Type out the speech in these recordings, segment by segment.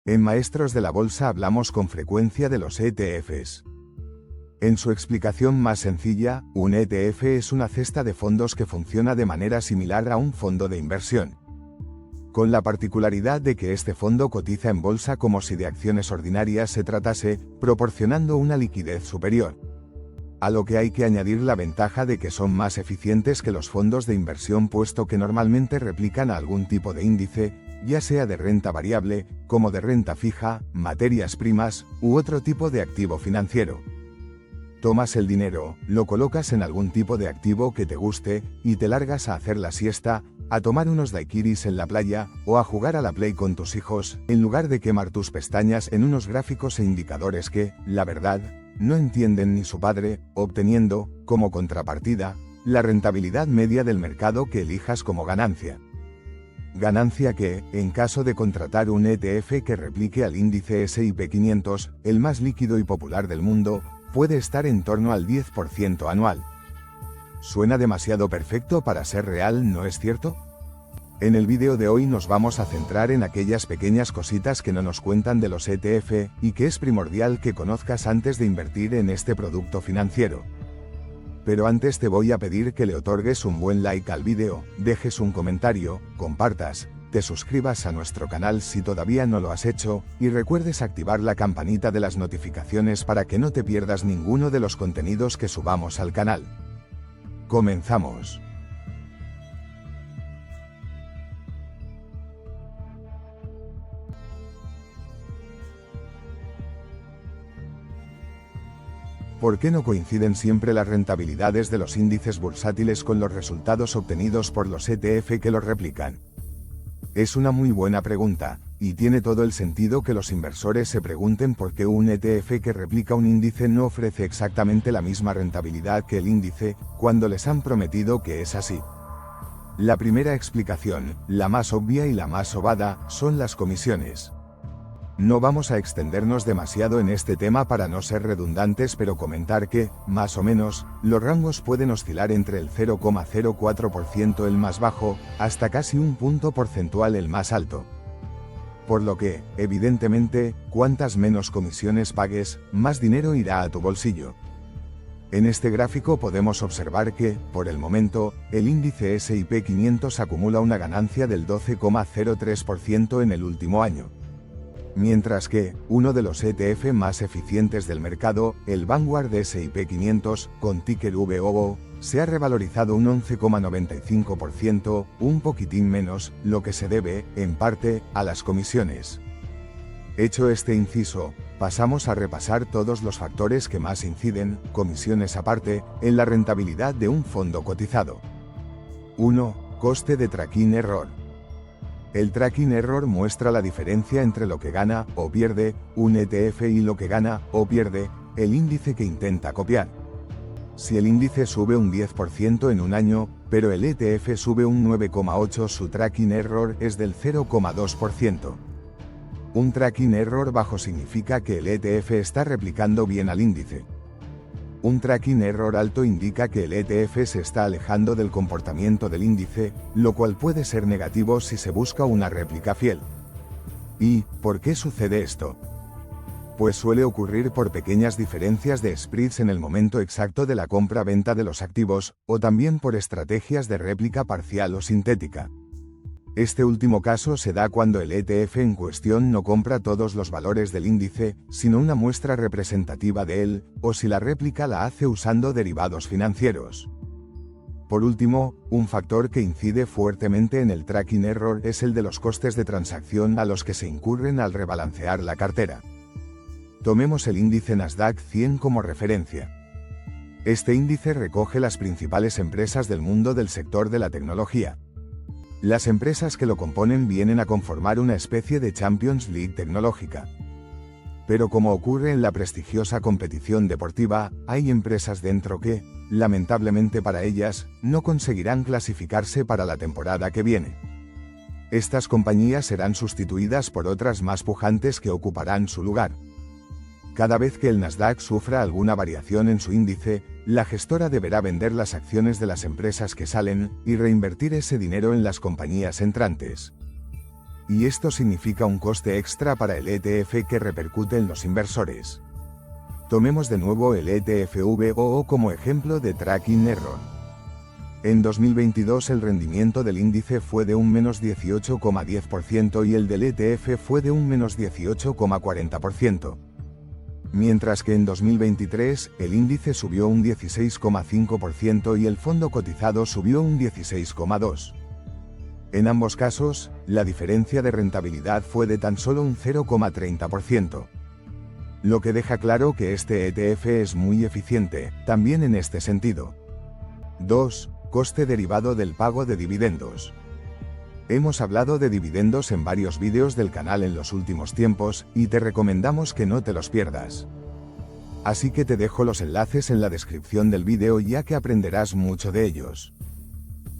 En Maestros de la Bolsa hablamos con frecuencia de los ETFs. En su explicación más sencilla, un ETF es una cesta de fondos que funciona de manera similar a un fondo de inversión, con la particularidad de que este fondo cotiza en bolsa como si de acciones ordinarias se tratase, proporcionando una liquidez superior. A lo que hay que añadir la ventaja de que son más eficientes que los fondos de inversión, puesto que normalmente replican a algún tipo de índice, ya sea de renta variable, como de renta fija, materias primas, u otro tipo de activo financiero. Tomas el dinero, lo colocas en algún tipo de activo que te guste, y te largas a hacer la siesta, a tomar unos daiquiris en la playa, o a jugar a la Play con tus hijos, en lugar de quemar tus pestañas en unos gráficos e indicadores que, la verdad, no entienden ni su padre, obteniendo, como contrapartida, la rentabilidad media del mercado que elijas como ganancia. Ganancia que, en caso de contratar un ETF que replique al índice S&P 500, el más líquido y popular del mundo, puede estar en torno al 10% anual. Suena demasiado perfecto para ser real, ¿no es cierto? En el vídeo de hoy nos vamos a centrar en aquellas pequeñas cositas que no nos cuentan de los ETF, y que es primordial que conozcas antes de invertir en este producto financiero. Pero antes te voy a pedir que le otorgues un buen like al vídeo, dejes un comentario, compartas, te suscribas a nuestro canal si todavía no lo has hecho, y recuerdes activar la campanita de las notificaciones para que no te pierdas ninguno de los contenidos que subamos al canal. Comenzamos. ¿Por qué no coinciden siempre las rentabilidades de los índices bursátiles con los resultados obtenidos por los ETF que los replican? Es una muy buena pregunta, y tiene todo el sentido que los inversores se pregunten por qué un ETF que replica un índice no ofrece exactamente la misma rentabilidad que el índice, cuando les han prometido que es así. La primera explicación, la más obvia y la más sobada, son las comisiones. No vamos a extendernos demasiado en este tema para no ser redundantes, pero comentar que, más o menos, los rangos pueden oscilar entre el 0,04% el más bajo, hasta casi un punto porcentual el más alto. Por lo que, evidentemente, cuantas menos comisiones pagues, más dinero irá a tu bolsillo. En este gráfico podemos observar que, por el momento, el índice S&P 500 acumula una ganancia del 12,03% en el último año. Mientras que, uno de los ETF más eficientes del mercado, el Vanguard S&P 500, con ticker VOO, se ha revalorizado un 11,95%, un poquitín menos, lo que se debe, en parte, a las comisiones. Hecho este inciso, pasamos a repasar todos los factores que más inciden, comisiones aparte, en la rentabilidad de un fondo cotizado. 1. Coste de tracking error. El tracking error muestra la diferencia entre lo que gana o pierde un ETF y lo que gana o pierde el índice que intenta copiar. Si el índice sube un 10% en un año, pero el ETF sube un 9,8%, su tracking error es del 0,2%. Un tracking error bajo significa que el ETF está replicando bien al índice. Un tracking error alto indica que el ETF se está alejando del comportamiento del índice, lo cual puede ser negativo si se busca una réplica fiel. ¿Y por qué sucede esto? Pues suele ocurrir por pequeñas diferencias de spreads en el momento exacto de la compra-venta de los activos, o también por estrategias de réplica parcial o sintética. Este último caso se da cuando el ETF en cuestión no compra todos los valores del índice, sino una muestra representativa de él, o si la réplica la hace usando derivados financieros. Por último, un factor que incide fuertemente en el tracking error es el de los costes de transacción a los que se incurren al rebalancear la cartera. Tomemos el índice Nasdaq 100 como referencia. Este índice recoge las principales empresas del mundo del sector de la tecnología. Las empresas que lo componen vienen a conformar una especie de Champions League tecnológica. Pero como ocurre en la prestigiosa competición deportiva, hay empresas dentro que, lamentablemente para ellas, no conseguirán clasificarse para la temporada que viene. Estas compañías serán sustituidas por otras más pujantes que ocuparán su lugar. Cada vez que el Nasdaq sufra alguna variación en su índice, la gestora deberá vender las acciones de las empresas que salen y reinvertir ese dinero en las compañías entrantes. y esto significa un coste extra para el ETF que repercute en los inversores. Tomemos de nuevo el ETF VOO como ejemplo de tracking error. En 2022 el rendimiento del índice fue de un menos 18,10% y el del ETF fue de un menos 18,40%. Mientras que en 2023 el índice subió un 16,5% y el fondo cotizado subió un 16,2%. En ambos casos, la diferencia de rentabilidad fue de tan solo un 0,30%. Lo que deja claro que este ETF es muy eficiente, también en este sentido. 2. Coste derivado del pago de dividendos. Hemos hablado de dividendos en varios vídeos del canal en los últimos tiempos, y te recomendamos que no te los pierdas. Así que te dejo los enlaces en la descripción del vídeo ya que aprenderás mucho de ellos.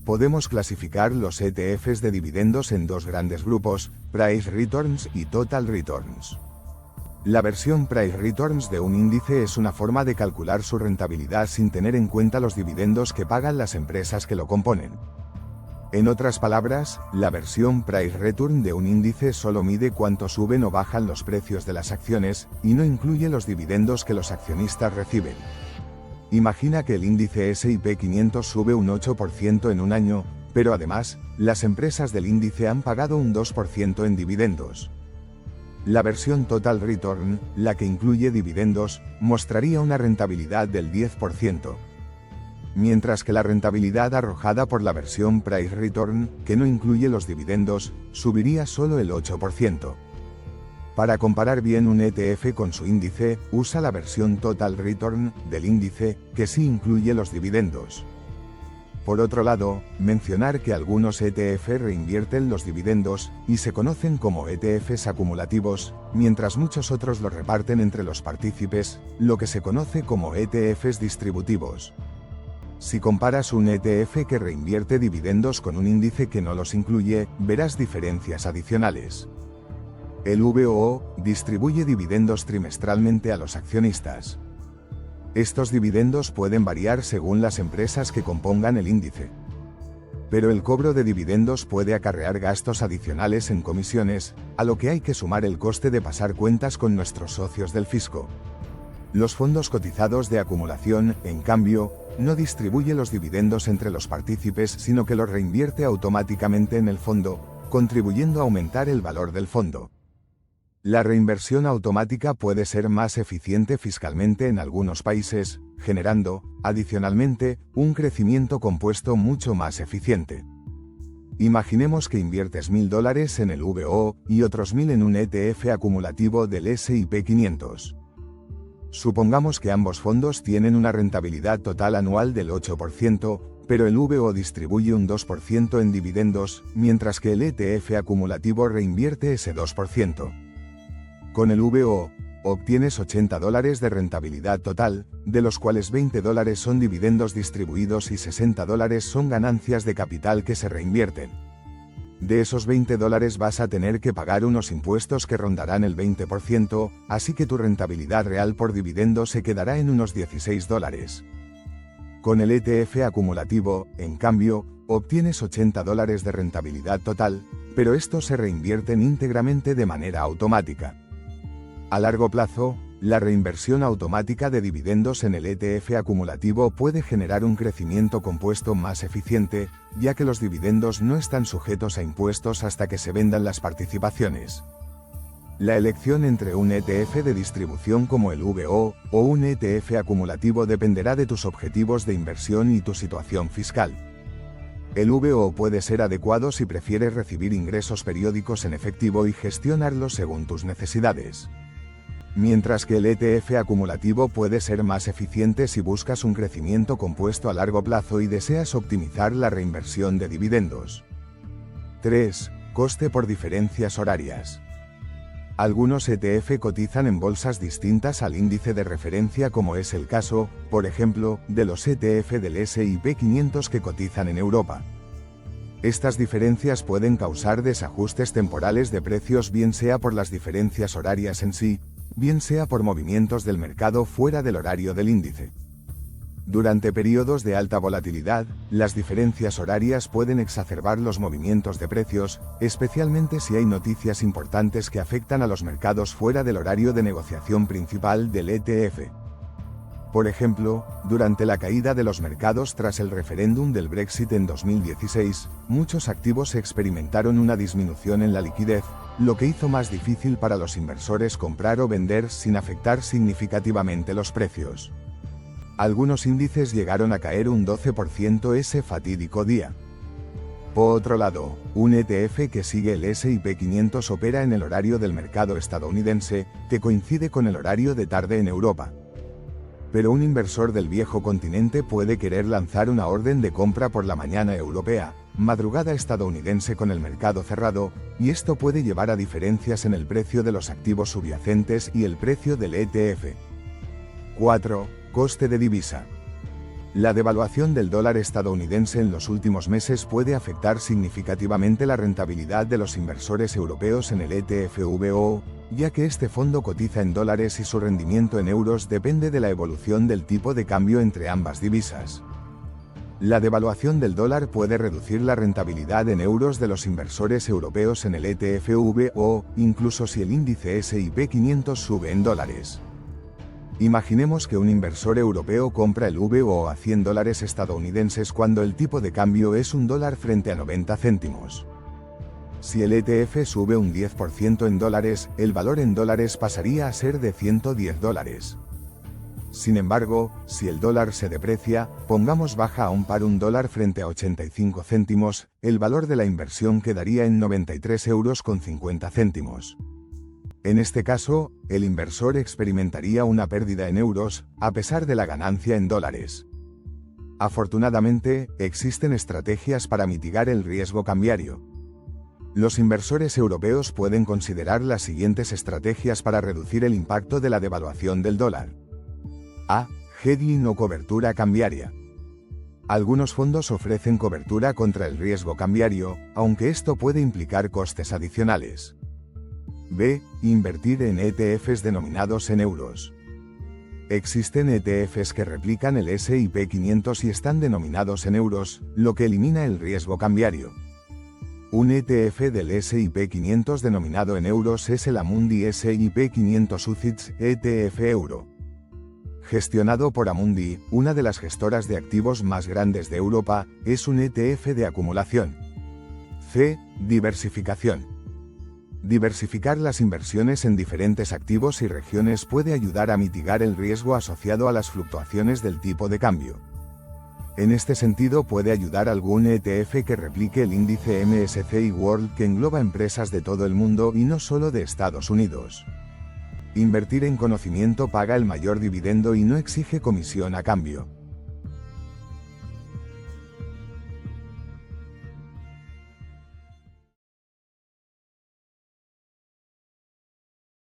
Podemos clasificar los ETFs de dividendos en dos grandes grupos, Price Returns y Total Returns. La versión Price Returns de un índice es una forma de calcular su rentabilidad sin tener en cuenta los dividendos que pagan las empresas que lo componen. En otras palabras, la versión Price Return de un índice solo mide cuánto suben o bajan los precios de las acciones, y no incluye los dividendos que los accionistas reciben. Imagina que el índice S&P 500 sube un 8% en un año, pero además, las empresas del índice han pagado un 2% en dividendos. La versión Total Return, la que incluye dividendos, mostraría una rentabilidad del 10%. Mientras que la rentabilidad arrojada por la versión Price Return, que no incluye los dividendos, subiría solo el 8%. Para comparar bien un ETF con su índice, usa la versión Total Return del índice, que sí incluye los dividendos. Por otro lado, mencionar que algunos ETF reinvierten los dividendos, y se conocen como ETFs acumulativos, mientras muchos otros los reparten entre los partícipes, lo que se conoce como ETFs distributivos. Si comparas un ETF que reinvierte dividendos con un índice que no los incluye, verás diferencias adicionales. El VOO distribuye dividendos trimestralmente a los accionistas. Estos dividendos pueden variar según las empresas que compongan el índice. Pero el cobro de dividendos puede acarrear gastos adicionales en comisiones, a lo que hay que sumar el coste de pasar cuentas con nuestros socios del fisco. Los fondos cotizados de acumulación, en cambio, no distribuye los dividendos entre los partícipes sino que los reinvierte automáticamente en el fondo, contribuyendo a aumentar el valor del fondo. La reinversión automática puede ser más eficiente fiscalmente en algunos países, generando, adicionalmente, un crecimiento compuesto mucho más eficiente. Imaginemos que inviertes $1000 en el VOO y otros 1000 en un ETF acumulativo del S&P 500. Supongamos que ambos fondos tienen una rentabilidad total anual del 8%, pero el VOO distribuye un 2% en dividendos, mientras que el ETF acumulativo reinvierte ese 2%. Con el VOO, obtienes $80 de rentabilidad total, de los cuales $20 son dividendos distribuidos y $60 son ganancias de capital que se reinvierten. De esos $20 vas a tener que pagar unos impuestos que rondarán el 20%, así que tu rentabilidad real por dividendo se quedará en unos $16. Con el ETF acumulativo, en cambio, obtienes $80 de rentabilidad total, pero estos se reinvierten íntegramente de manera automática. A largo plazo, la reinversión automática de dividendos en el ETF acumulativo puede generar un crecimiento compuesto más eficiente, ya que los dividendos no están sujetos a impuestos hasta que se vendan las participaciones. La elección entre un ETF de distribución como el VOO o un ETF acumulativo dependerá de tus objetivos de inversión y tu situación fiscal. El VOO puede ser adecuado si prefieres recibir ingresos periódicos en efectivo y gestionarlos según tus necesidades. Mientras que el ETF acumulativo puede ser más eficiente si buscas un crecimiento compuesto a largo plazo y deseas optimizar la reinversión de dividendos. 3. Coste por diferencias horarias. Algunos ETF cotizan en bolsas distintas al índice de referencia, como es el caso, por ejemplo, de los ETF del S&P 500 que cotizan en Europa. Estas diferencias pueden causar desajustes temporales de precios, bien sea por las diferencias horarias en sí, bien sea por movimientos del mercado fuera del horario del índice. Durante periodos de alta volatilidad, las diferencias horarias pueden exacerbar los movimientos de precios, especialmente si hay noticias importantes que afectan a los mercados fuera del horario de negociación principal del ETF. Por ejemplo, durante la caída de los mercados tras el referéndum del Brexit en 2016, muchos activos experimentaron una disminución en la liquidez, lo que hizo más difícil para los inversores comprar o vender sin afectar significativamente los precios. Algunos índices llegaron a caer un 12% ese fatídico día. Por otro lado, un ETF que sigue el S&P 500 opera en el horario del mercado estadounidense, que coincide con el horario de tarde en Europa. Pero un inversor del viejo continente puede querer lanzar una orden de compra por la mañana europea, madrugada estadounidense con el mercado cerrado, y esto puede llevar a diferencias en el precio de los activos subyacentes y el precio del ETF. 4. Coste de divisa. La devaluación del dólar estadounidense en los últimos meses puede afectar significativamente la rentabilidad de los inversores europeos en el ETF-VOO, ya que este fondo cotiza en dólares y su rendimiento en euros depende de la evolución del tipo de cambio entre ambas divisas. La devaluación del dólar puede reducir la rentabilidad en euros de los inversores europeos en el ETF-VOO, incluso si el índice S&P 500 sube en dólares. Imaginemos que un inversor europeo compra el VOO a $100 estadounidenses cuando el tipo de cambio es $1 frente a 90 céntimos. Si el ETF sube un 10% en dólares, el valor en dólares pasaría a ser de $110. Sin embargo, si el dólar se deprecia, pongamos baja a un par $1 frente a 85 céntimos, el valor de la inversión quedaría en 93,50 €. En este caso, el inversor experimentaría una pérdida en euros, a pesar de la ganancia en dólares. Afortunadamente, existen estrategias para mitigar el riesgo cambiario. Los inversores europeos pueden considerar las siguientes estrategias para reducir el impacto de la devaluación del dólar. A. Hedging o cobertura cambiaria. Algunos fondos ofrecen cobertura contra el riesgo cambiario, aunque esto puede implicar costes adicionales. B. Invertir en ETFs denominados en euros. Existen ETFs que replican el S&P 500 y están denominados en euros, lo que elimina el riesgo cambiario. Un ETF del S&P 500 denominado en euros es el Amundi S&P 500 UCITS ETF Euro. Gestionado por Amundi, una de las gestoras de activos más grandes de Europa, es un ETF de acumulación. C. Diversificación. Diversificar las inversiones en diferentes activos y regiones puede ayudar a mitigar el riesgo asociado a las fluctuaciones del tipo de cambio. En este sentido puede ayudar algún ETF que replique el índice MSCI World que engloba empresas de todo el mundo y no solo de Estados Unidos. Invertir en conocimiento paga el mayor dividendo y no exige comisión a cambio.